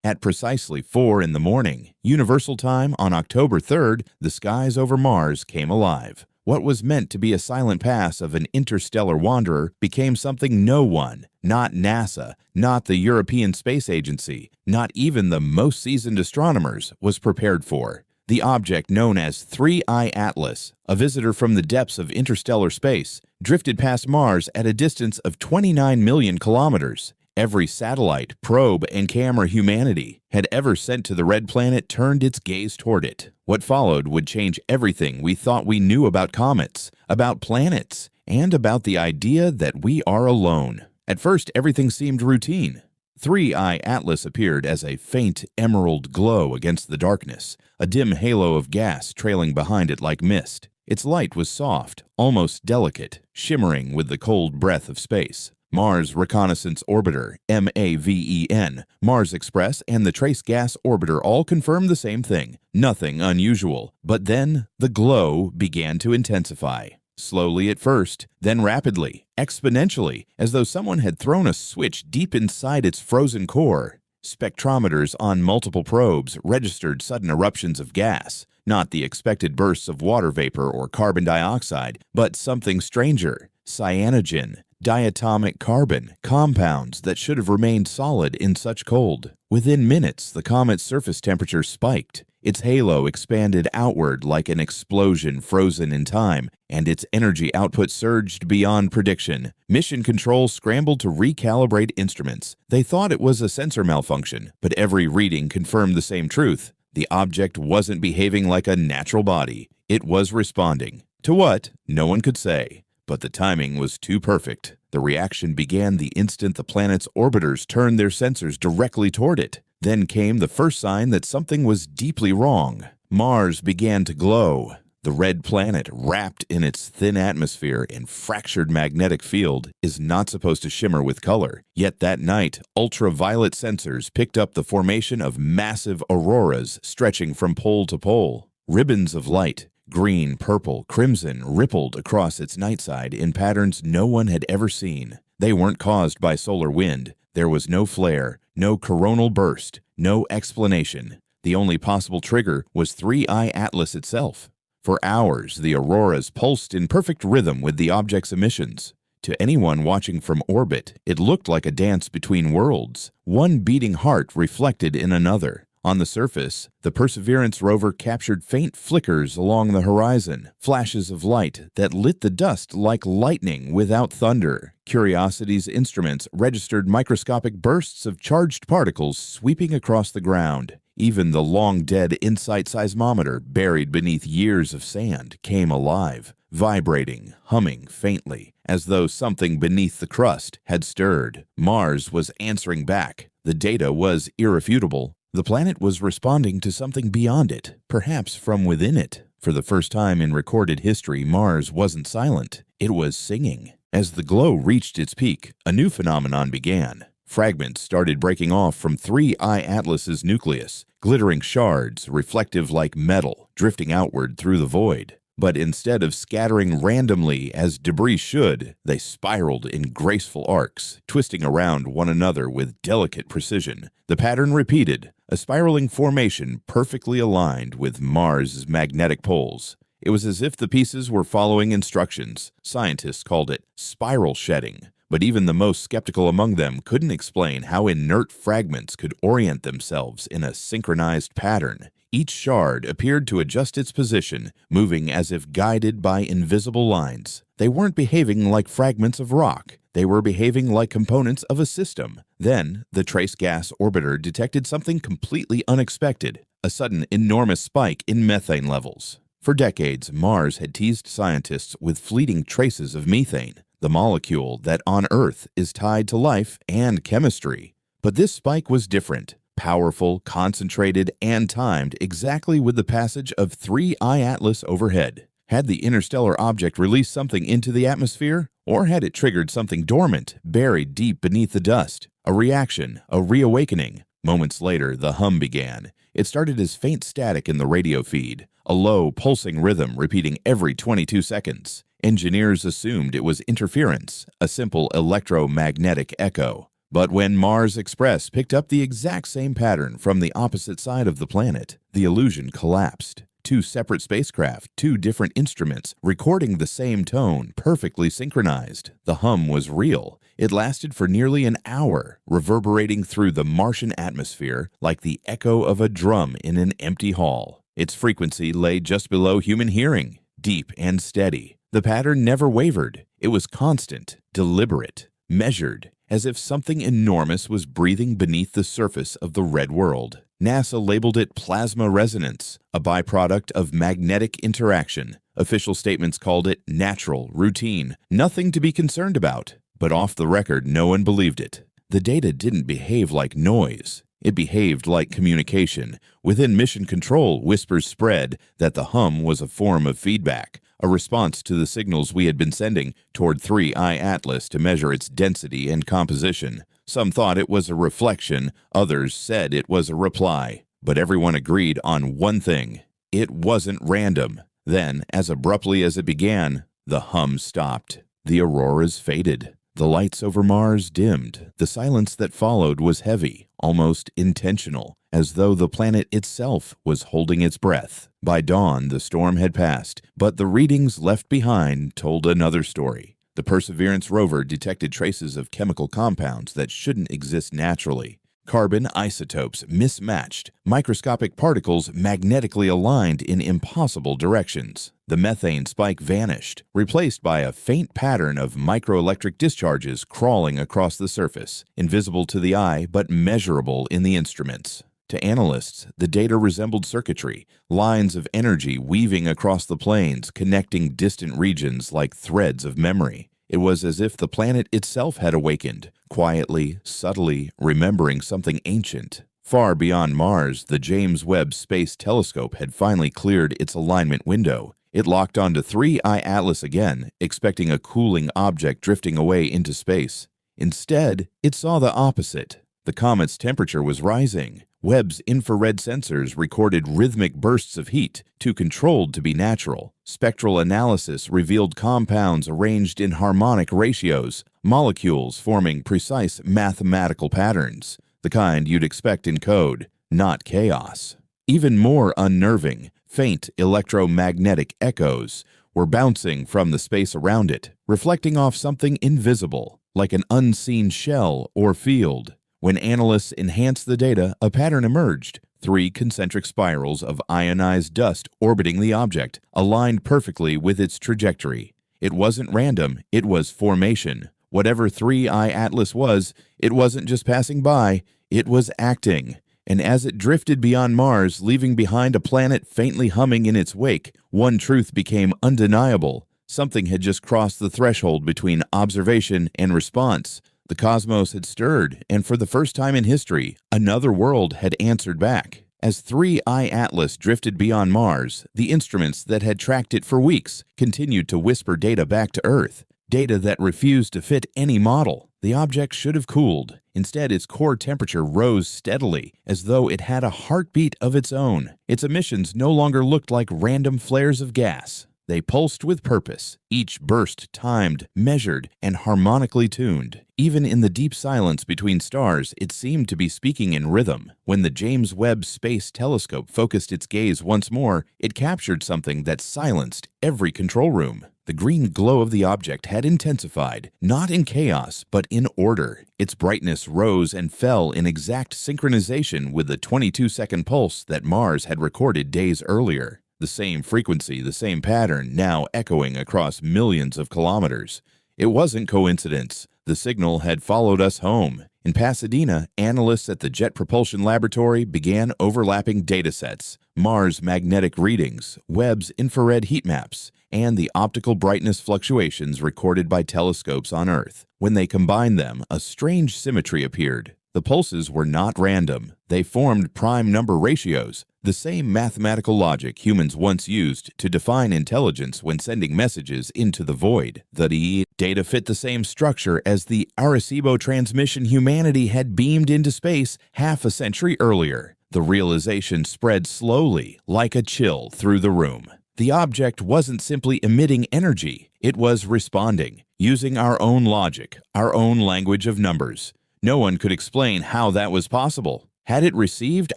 At precisely 4 in the morning, Universal Time on October 3rd, the skies over Mars came alive. What was meant to be a silent pass of an interstellar wanderer became something no one, not NASA, not the European Space Agency, not even the most seasoned astronomers, was prepared for. The object known as 3I-ATLAS, a visitor from the depths of interstellar space, drifted past Mars at a distance of 29 million kilometers. Every satellite, probe, and camera humanity had ever sent to the red planet turned its gaze toward it. What followed would change everything we thought we knew about comets, about planets, and about the idea that we are alone. At first, everything seemed routine. 3I-ATLAS appeared as a faint emerald glow against the darkness, a dim halo of gas trailing behind it like mist. Its light was soft, almost delicate, shimmering with the cold breath of space. Mars Reconnaissance Orbiter, MAVEN, Mars Express, and the Trace Gas Orbiter all confirmed the same thing, nothing unusual. But then the glow began to intensify. Slowly at first, then rapidly, exponentially, as though someone had thrown a switch deep inside its frozen core. Spectrometers on multiple probes registered sudden eruptions of gas, not the expected bursts of water vapor or carbon dioxide, but something stranger, cyanogen, diatomic carbon, compounds that should have remained solid in such cold. Within minutes, the comet's surface temperature spiked. Its halo expanded outward like an explosion frozen in time, and its energy output surged beyond prediction. Mission Control scrambled to recalibrate instruments. They thought it was a sensor malfunction, but every reading confirmed the same truth. The object wasn't behaving like a natural body. It was responding. To what? No one could say. But the timing was too perfect. The reaction began the instant the planet's orbiters turned their sensors directly toward it. Then came the first sign that something was deeply wrong. Mars began to glow. The red planet, wrapped in its thin atmosphere and fractured magnetic field, is not supposed to shimmer with color. Yet that night, ultraviolet sensors picked up the formation of massive auroras stretching from pole to pole. Ribbons of light, green, purple, crimson, rippled across its night side in patterns no one had ever seen. They weren't caused by solar wind. There was no flare, no coronal burst, no explanation. The only possible trigger was 3I-ATLAS itself. For hours, the auroras pulsed in perfect rhythm with the object's emissions. To anyone watching from orbit, it looked like a dance between worlds, one beating heart reflected in another. On the surface, the Perseverance rover captured faint flickers along the horizon, flashes of light that lit the dust like lightning without thunder. Curiosity's instruments registered microscopic bursts of charged particles sweeping across the ground. Even the long-dead InSight seismometer, buried beneath years of sand, came alive, vibrating, humming faintly, as though something beneath the crust had stirred. Mars was answering back. The data was irrefutable. The planet was responding to something beyond it, perhaps from within it. For the first time in recorded history, Mars wasn't silent. It was singing. As the glow reached its peak, a new phenomenon began. Fragments started breaking off from 3I-ATLAS's nucleus, glittering shards, reflective like metal, drifting outward through the void. But instead of scattering randomly as debris should, they spiraled in graceful arcs, twisting around one another with delicate precision. The pattern repeated, a spiraling formation perfectly aligned with Mars' magnetic poles. It was as if the pieces were following instructions. Scientists called it spiral shedding. But even the most skeptical among them couldn't explain how inert fragments could orient themselves in a synchronized pattern. Each shard appeared to adjust its position, moving as if guided by invisible lines. They weren't behaving like fragments of rock. They were behaving like components of a system. Then, the Trace Gas Orbiter detected something completely unexpected, a sudden enormous spike in methane levels. For decades, Mars had teased scientists with fleeting traces of methane, the molecule that on Earth is tied to life and chemistry. But this spike was different. Powerful, concentrated, and timed exactly with the passage of 3I-ATLAS overhead. Had the interstellar object released something into the atmosphere? Or had it triggered something dormant, buried deep beneath the dust? A reaction, a reawakening. Moments later, the hum began. It started as faint static in the radio feed, a low, pulsing rhythm repeating every 22 seconds. Engineers assumed it was interference, a simple electromagnetic echo. But when Mars Express picked up the exact same pattern from the opposite side of the planet, the illusion collapsed. Two separate spacecraft, two different instruments, recording the same tone, perfectly synchronized. The hum was real. It lasted for nearly an hour, reverberating through the Martian atmosphere like the echo of a drum in an empty hall. Its frequency lay just below human hearing, deep and steady. The pattern never wavered. It was constant, deliberate, measured, as if something enormous was breathing beneath the surface of the red world. NASA labeled it plasma resonance, a byproduct of magnetic interaction. Official statements called it natural, routine, nothing to be concerned about. But off the record, no one believed it. The data didn't behave like noise. It behaved like communication. Within mission control, whispers spread that the hum was a form of feedback, a response to the signals we had been sending toward 3I-ATLAS to measure its density and composition. Some thought it was a reflection, others said it was a reply. But everyone agreed on one thing: it wasn't random. Then, as abruptly as it began, the hum stopped. The auroras faded. The lights over Mars dimmed. The silence that followed was heavy, almost intentional, as though the planet itself was holding its breath. By dawn, the storm had passed, but the readings left behind told another story. The Perseverance rover detected traces of chemical compounds that shouldn't exist naturally. Carbon isotopes mismatched, microscopic particles magnetically aligned in impossible directions. The methane spike vanished, replaced by a faint pattern of microelectric discharges crawling across the surface, invisible to the eye but measurable in the instruments. To analysts, the data resembled circuitry, lines of energy weaving across the planes, connecting distant regions like threads of memory. It was as if the planet itself had awakened, quietly, subtly, remembering something ancient. Far beyond Mars, the James Webb Space Telescope had finally cleared its alignment window. It locked onto 3I-ATLAS again, expecting a cooling object drifting away into space. Instead, it saw the opposite. The comet's temperature was rising. Webb's infrared sensors recorded rhythmic bursts of heat, too controlled to be natural. Spectral analysis revealed compounds arranged in harmonic ratios, molecules forming precise mathematical patterns, the kind you'd expect in code, not chaos. Even more unnerving, faint electromagnetic echoes were bouncing from the space around it, reflecting off something invisible, like an unseen shell or field. When analysts enhanced the data, a pattern emerged: 3 concentric spirals of ionized dust orbiting the object, aligned perfectly with its trajectory. It wasn't random, it was formation. Whatever 3I-ATLAS was, it wasn't just passing by, it was acting. And as it drifted beyond Mars, leaving behind a planet faintly humming in its wake, one truth became undeniable. Something had just crossed the threshold between observation and response. The cosmos had stirred, and for the first time in history, another world had answered back. As 3I-ATLAS drifted beyond Mars, the instruments that had tracked it for weeks continued to whisper data back to Earth, data that refused to fit any model. The object should have cooled. Instead, its core temperature rose steadily, as though it had a heartbeat of its own. Its emissions no longer looked like random flares of gas. They pulsed with purpose, each burst timed, measured, and harmonically tuned. Even in the deep silence between stars, it seemed to be speaking in rhythm. When the James Webb Space Telescope focused its gaze once more, it captured something that silenced every control room. The green glow of the object had intensified, not in chaos, but in order. Its brightness rose and fell in exact synchronization with the 22-second pulse that Mars had recorded days earlier. The same frequency, the same pattern, now echoing across millions of kilometers. It wasn't coincidence. The signal had followed us home. In Pasadena, analysts at the Jet Propulsion Laboratory began overlapping datasets, Mars magnetic readings, Webb's infrared heat maps, and the optical brightness fluctuations recorded by telescopes on Earth. When they combined them, a strange symmetry appeared. The pulses were not random. They formed prime number ratios, the same mathematical logic humans once used to define intelligence when sending messages into the void. The data fit the same structure as the Arecibo transmission humanity had beamed into space half a century earlier. The realization spread slowly, like a chill, through the room. The object wasn't simply emitting energy, it was responding, using our own logic, our own language of numbers. No one could explain how that was possible. Had it received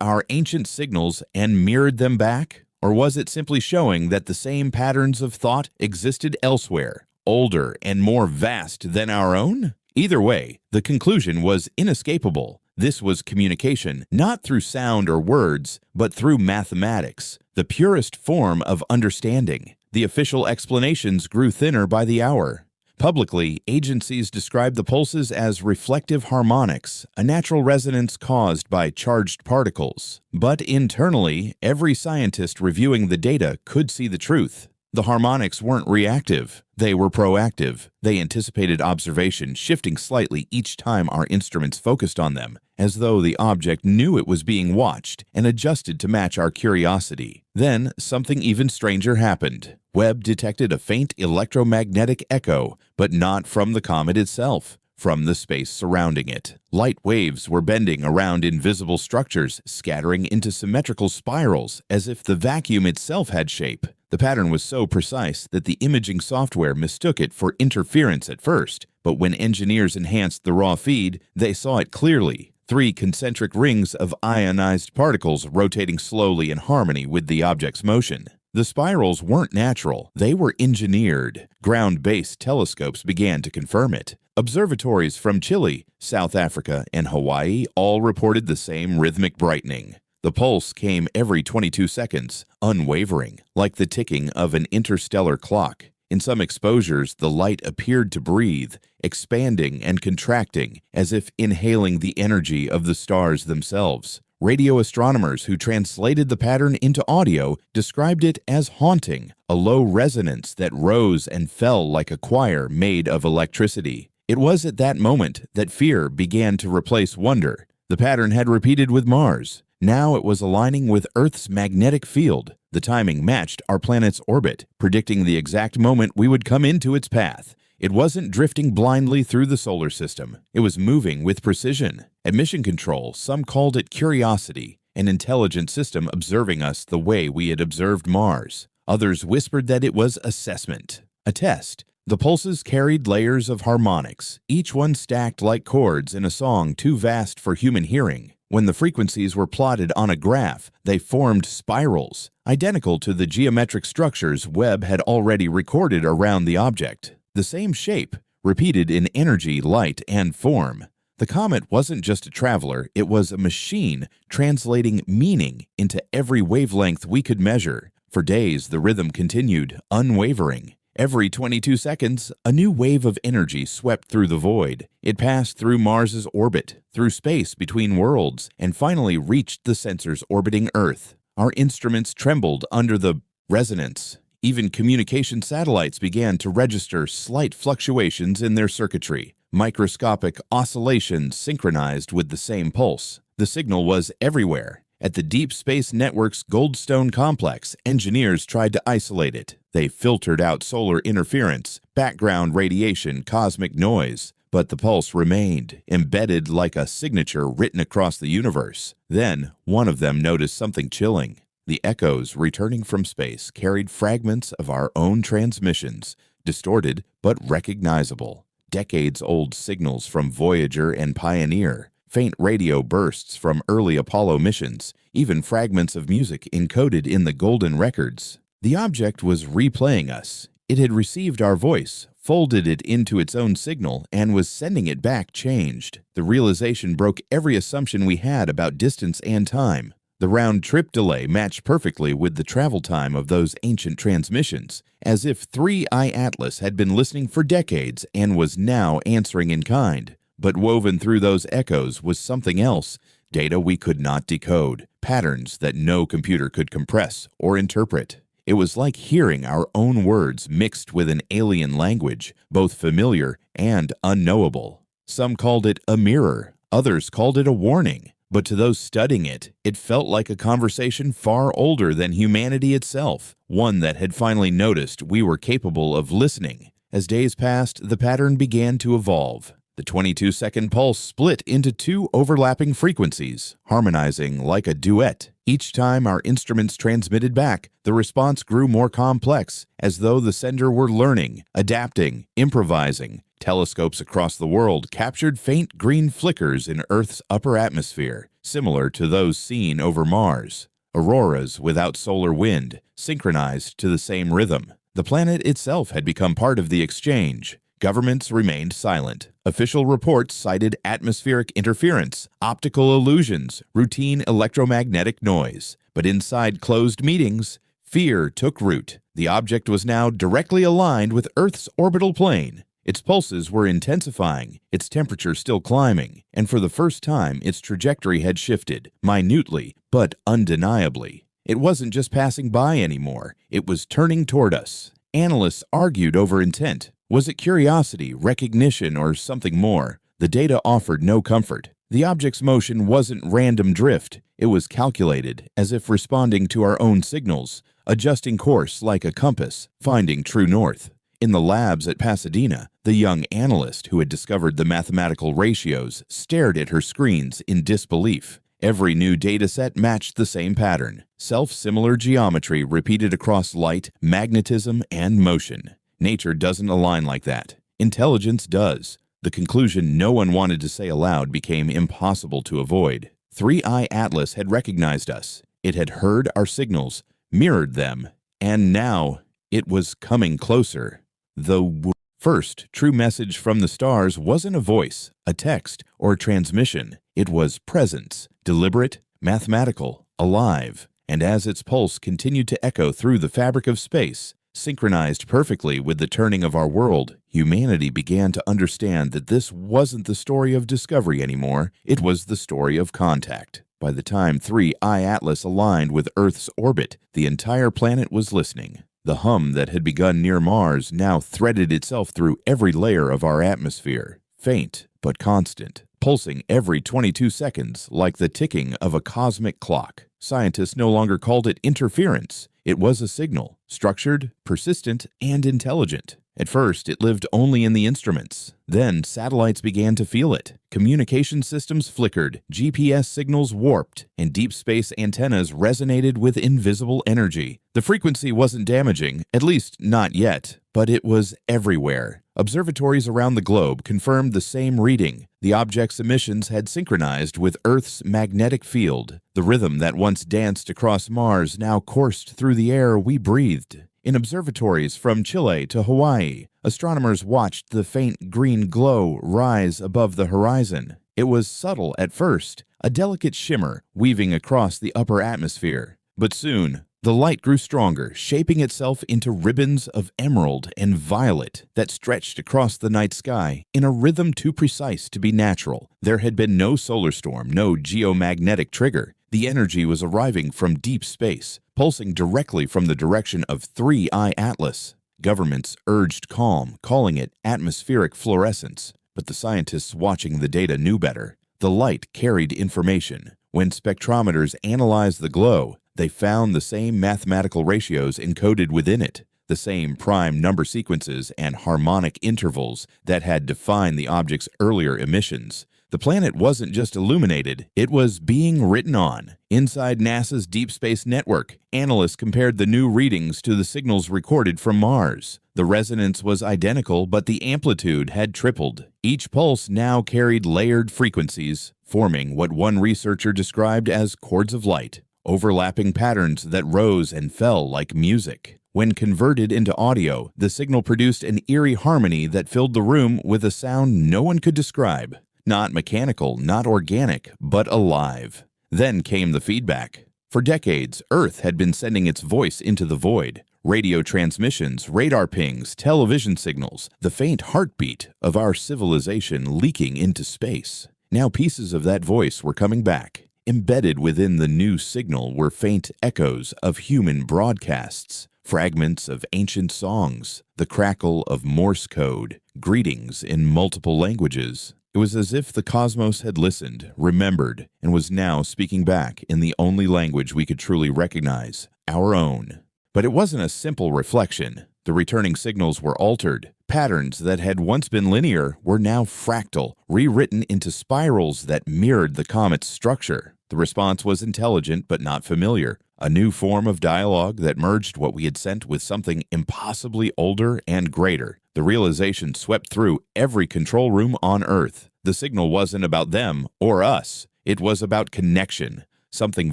our ancient signals and mirrored them back? Or was it simply showing that the same patterns of thought existed elsewhere, older and more vast than our own? Either way, the conclusion was inescapable. This was communication, not through sound or words, but through mathematics, the purest form of understanding. The official explanations grew thinner by the hour. Publicly, agencies described the pulses as reflective harmonics, a natural resonance caused by charged particles. But internally, every scientist reviewing the data could see the truth. The harmonics weren't reactive, they were proactive. They anticipated observation, shifting slightly each time our instruments focused on them, as though the object knew it was being watched and adjusted to match our curiosity. Then, something even stranger happened. Webb detected a faint electromagnetic echo, but not from the comet itself, from the space surrounding it. Light waves were bending around invisible structures, scattering into symmetrical spirals, as if the vacuum itself had shape. The pattern was so precise that the imaging software mistook it for interference at first, but when engineers enhanced the raw feed, they saw it clearly. 3 concentric rings of ionized particles rotating slowly in harmony with the object's motion. The spirals weren't natural, they were engineered. Ground-based telescopes began to confirm it. Observatories from Chile, South Africa, and Hawaii all reported the same rhythmic brightening. The pulse came every 22 seconds, unwavering, like the ticking of an interstellar clock. In some exposures, the light appeared to breathe, expanding and contracting, as if inhaling the energy of the stars themselves. Radio astronomers who translated the pattern into audio described it as haunting, a low resonance that rose and fell like a choir made of electricity. It was at that moment that fear began to replace wonder. The pattern had repeated with Mars. Now it was aligning with Earth's magnetic field. The timing matched our planet's orbit, predicting the exact moment we would come into its path. It wasn't drifting blindly through the solar system. It was moving with precision. At Mission Control, some called it curiosity, an intelligent system observing us the way we had observed Mars. Others whispered that it was assessment, a test. The pulses carried layers of harmonics, each one stacked like chords in a song too vast for human hearing. When the frequencies were plotted on a graph, they formed spirals, identical to the geometric structures Webb had already recorded around the object. The same shape, repeated in energy, light, and form. The comet wasn't just a traveler, it was a machine translating meaning into every wavelength we could measure. For days, the rhythm continued, unwavering. Every 22 seconds, a new wave of energy swept through the void. It passed through Mars's orbit, through space between worlds, and finally reached the sensors orbiting Earth. Our instruments trembled under the resonance. Even communication satellites began to register slight fluctuations in their circuitry, microscopic oscillations synchronized with the same pulse. The signal was everywhere. At the Deep Space Network's Goldstone complex, engineers tried to isolate it. They filtered out solar interference, background radiation, cosmic noise. But the pulse remained, embedded like a signature written across the universe. Then, one of them noticed something chilling. The echoes returning from space carried fragments of our own transmissions, distorted but recognizable. Decades-old signals from Voyager and Pioneer, faint radio bursts from early Apollo missions, even fragments of music encoded in the golden records. The object was replaying us. It had received our voice, folded it into its own signal, and was sending it back changed. The realization broke every assumption we had about distance and time. The round-trip delay matched perfectly with the travel time of those ancient transmissions, as if 3I-ATLAS had been listening for decades and was now answering in kind. But woven through those echoes was something else, data we could not decode, patterns that no computer could compress or interpret. It was like hearing our own words mixed with an alien language, both familiar and unknowable. Some called it a mirror, others called it a warning. But to those studying it, it felt like a conversation far older than humanity itself, one that had finally noticed we were capable of listening. As days passed, the pattern began to evolve. The 22-second pulse split into 2 overlapping frequencies, harmonizing like a duet. Each time our instruments transmitted back, the response grew more complex, as though the sender were learning, adapting, improvising, Telescopes across the world captured faint green flickers in Earth's upper atmosphere, similar to those seen over Mars. Auroras without solar wind, synchronized to the same rhythm. The planet itself had become part of the exchange. Governments remained silent. Official reports cited atmospheric interference, optical illusions, routine electromagnetic noise. But inside closed meetings, fear took root. The object was now directly aligned with Earth's orbital plane. Its pulses were intensifying, its temperature still climbing, and for the first time its trajectory had shifted, minutely but undeniably. It wasn't just passing by anymore, it was turning toward us. Analysts argued over intent. Was it curiosity, recognition, or something more? The data offered no comfort. The object's motion wasn't random drift, it was calculated, as if responding to our own signals, adjusting course like a compass, finding true north. In the labs at Pasadena, the young analyst who had discovered the mathematical ratios stared at her screens in disbelief. Every new dataset matched the same pattern, self-similar geometry repeated across light, magnetism, and motion. Nature doesn't align like that. Intelligence does. The conclusion no one wanted to say aloud became impossible to avoid. 3I-ATLAS had recognized us. It had heard our signals, mirrored them, and now it was coming closer. The first true message from the stars wasn't a voice, a text, or a transmission. It was presence, deliberate, mathematical, alive. And as its pulse continued to echo through the fabric of space, synchronized perfectly with the turning of our world, humanity began to understand that this wasn't the story of discovery anymore, it was the story of contact. By the time 3I-ATLAS aligned with Earth's orbit, the entire planet was listening. The hum that had begun near Mars now threaded itself through every layer of our atmosphere, faint but constant, pulsing every 22 seconds like the ticking of a cosmic clock. Scientists no longer called it interference. It was a signal, structured, persistent, and intelligent. At first, it lived only in the instruments. Then, satellites began to feel it. Communication systems flickered, GPS signals warped, and deep space antennas resonated with invisible energy. The frequency wasn't damaging, at least not yet, but it was everywhere. Observatories around the globe confirmed the same reading. The object's emissions had synchronized with Earth's magnetic field. The rhythm that once danced across Mars now coursed through the air we breathed. In observatories from Chile to Hawaii, astronomers watched the faint green glow rise above the horizon. It was subtle at first, a delicate shimmer weaving across the upper atmosphere. But soon, the light grew stronger, shaping itself into ribbons of emerald and violet that stretched across the night sky in a rhythm too precise to be natural. There had been no solar storm, no geomagnetic trigger. The energy was arriving from deep space, pulsing directly from the direction of 3I-ATLAS. Governments urged calm, calling it atmospheric fluorescence. But the scientists watching the data knew better. The light carried information. When spectrometers analyzed the glow, they found the same mathematical ratios encoded within it, the same prime number sequences and harmonic intervals that had defined the object's earlier emissions. The planet wasn't just illuminated, it was being written on. Inside NASA's Deep Space Network, analysts compared the new readings to the signals recorded from Mars. The resonance was identical, but the amplitude had tripled. Each pulse now carried layered frequencies, forming what one researcher described as chords of light, overlapping patterns that rose and fell like music. When converted into audio, the signal produced an eerie harmony that filled the room with a sound no one could describe. Not mechanical, not organic, but alive. Then came the feedback. For decades, Earth had been sending its voice into the void. Radio transmissions, radar pings, television signals, the faint heartbeat of our civilization leaking into space. Now pieces of that voice were coming back. Embedded within the new signal were faint echoes of human broadcasts, fragments of ancient songs, the crackle of Morse code, greetings in multiple languages. It was as if the cosmos had listened, remembered, and was now speaking back in the only language we could truly recognize, our own. But it wasn't a simple reflection. The returning signals were altered. Patterns that had once been linear were now fractal, rewritten into spirals that mirrored the comet's structure. The response was intelligent but not familiar, a new form of dialogue that merged what we had sent with something impossibly older and greater. The realization swept through every control room on Earth. The signal wasn't about them or us. It was about connection. Something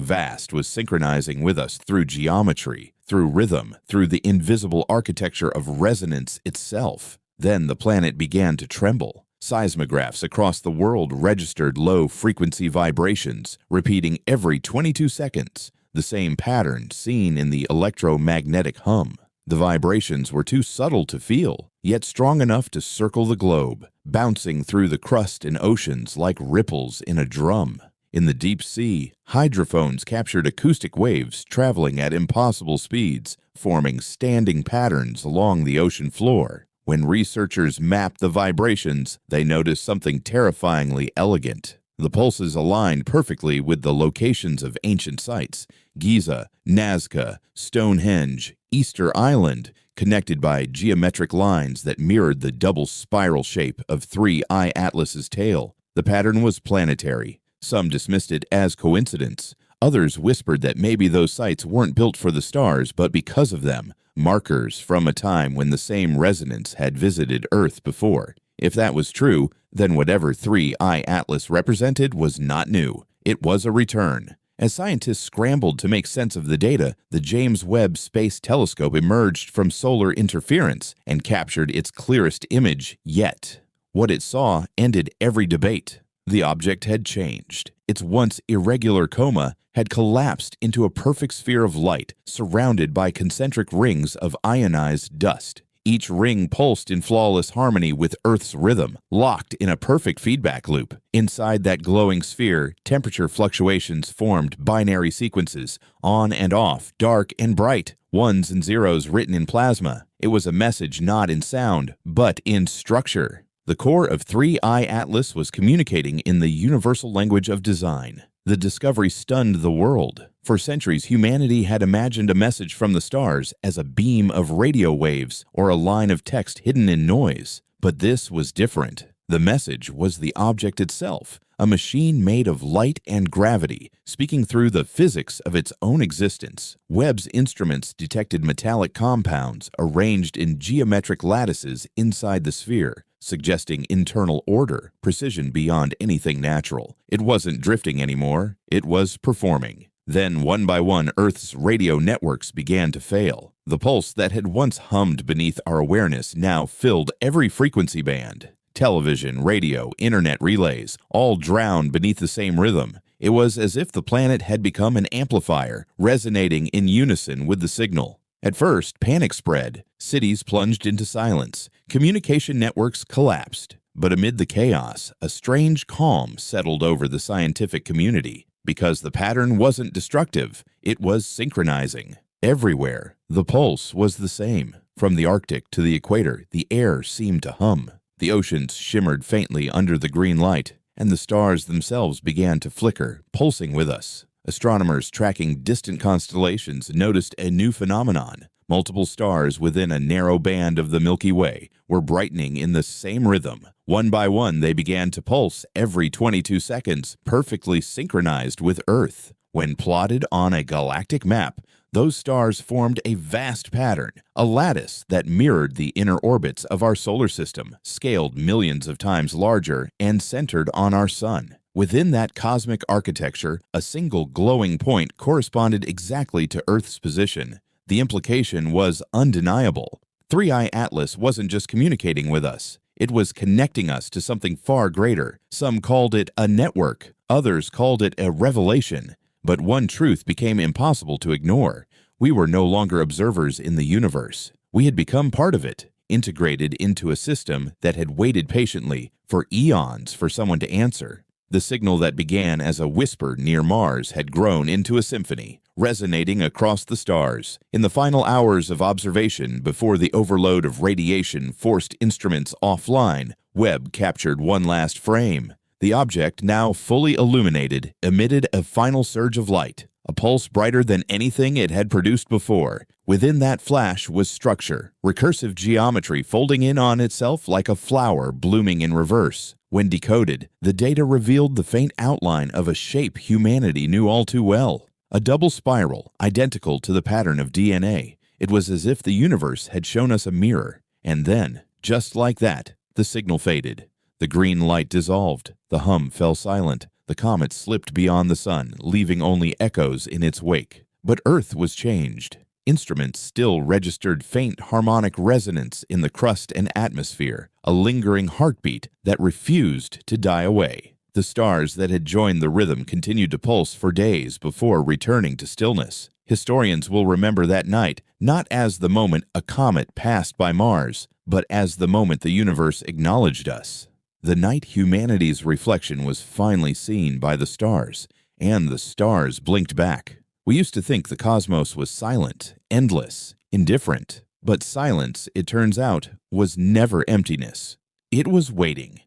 vast was synchronizing with us through geometry, through rhythm, through the invisible architecture of resonance itself. Then the planet began to tremble. Seismographs across the world registered low-frequency vibrations, repeating every 22 seconds, the same pattern seen in the electromagnetic hum. The vibrations were too subtle to feel, yet strong enough to circle the globe, bouncing through the crust and oceans like ripples in a drum. In the deep sea, hydrophones captured acoustic waves traveling at impossible speeds, forming standing patterns along the ocean floor. When researchers mapped the vibrations, they noticed something terrifyingly elegant. The pulses aligned perfectly with the locations of ancient sites: Giza, Nazca, Stonehenge, Easter Island, connected by geometric lines that mirrored the double spiral shape of 3I-ATLAS's tail. The pattern was planetary. Some dismissed it as coincidence. Others whispered that maybe those sites weren't built for the stars, but because of them, markers from a time when the same resonance had visited Earth before. If that was true, then whatever 3I-ATLAS represented was not new. It was a return. As scientists scrambled to make sense of the data, the James Webb Space Telescope emerged from solar interference and captured its clearest image yet. What it saw ended every debate. The object had changed. Its once irregular coma had collapsed into a perfect sphere of light, surrounded by concentric rings of ionized dust. Each ring pulsed in flawless harmony with Earth's rhythm, locked in a perfect feedback loop. Inside that glowing sphere, temperature fluctuations formed binary sequences, on and off, dark and bright, ones and zeros written in plasma. It was a message not in sound, but in structure. The core of 3I-ATLAS was communicating in the universal language of design. The discovery stunned the world. For centuries, humanity had imagined a message from the stars as a beam of radio waves or a line of text hidden in noise. But this was different. The message was the object itself, a machine made of light and gravity, speaking through the physics of its own existence. Webb's instruments detected metallic compounds arranged in geometric lattices inside the sphere, suggesting internal order, precision beyond anything natural. It wasn't drifting anymore, it was performing. Then, one by one, Earth's radio networks began to fail. The pulse that had once hummed beneath our awareness now filled every frequency band. Television, radio, internet relays, all drowned beneath the same rhythm. It was as if the planet had become an amplifier, resonating in unison with the signal. At first, panic spread. Cities plunged into silence. Communication networks collapsed. But amid the chaos, a strange calm settled over the scientific community. Because the pattern wasn't destructive, it was synchronizing. Everywhere, the pulse was the same. From the Arctic to the equator, the air seemed to hum. The oceans shimmered faintly under the green light, and the stars themselves began to flicker, pulsing with us. Astronomers tracking distant constellations noticed a new phenomenon. Multiple stars within a narrow band of the Milky Way were brightening in the same rhythm. One by one, they began to pulse every 22 seconds, perfectly synchronized with Earth. When plotted on a galactic map, those stars formed a vast pattern, a lattice that mirrored the inner orbits of our solar system, scaled millions of times larger and centered on our sun. Within that cosmic architecture, a single glowing point corresponded exactly to Earth's position. The implication was undeniable. 3I-ATLAS wasn't just communicating with us. It was connecting us to something far greater. Some called it a network. Others called it a revelation. But one truth became impossible to ignore. We were no longer observers in the universe. We had become part of it, integrated into a system that had waited patiently for eons for someone to answer. The signal that began as a whisper near Mars had grown into a symphony, resonating across the stars. In the final hours of observation, before the overload of radiation forced instruments offline, Webb captured one last frame. The object, now fully illuminated, emitted a final surge of light, a pulse brighter than anything it had produced before. Within that flash was structure, recursive geometry folding in on itself like a flower blooming in reverse. When decoded, the data revealed the faint outline of a shape humanity knew all too well. A double spiral, identical to the pattern of DNA. It was as if the universe had shown us a mirror. And then, Just like that, the signal faded. The green light dissolved. The hum fell silent. The comet slipped beyond the sun, leaving only echoes in its wake. But Earth was changed. Instruments still registered faint harmonic resonance in the crust and atmosphere, a lingering heartbeat that refused to die away. The stars that had joined the rhythm continued to pulse for days before returning to stillness. Historians will remember that night not as the moment a comet passed by Mars, but as the moment the universe acknowledged us. The night humanity's reflection was finally seen by the stars, and the stars blinked back. We used to think the cosmos was silent, endless, indifferent. But silence, it turns out, was never emptiness. It was waiting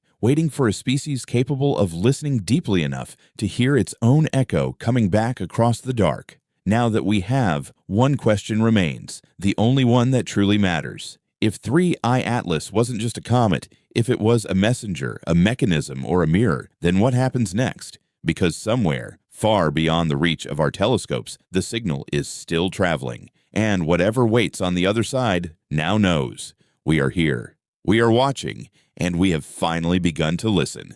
for a species capable of listening deeply enough to hear its own echo coming back across the dark. Now that we have, one question remains, the only one that truly matters. If 3I-ATLAS wasn't just a comet, if it was a messenger, a mechanism, or a mirror, then what happens next? Because somewhere, far beyond the reach of our telescopes, the signal is still traveling. And whatever waits on the other side now knows. We are here. We are watching, and we have finally begun to listen.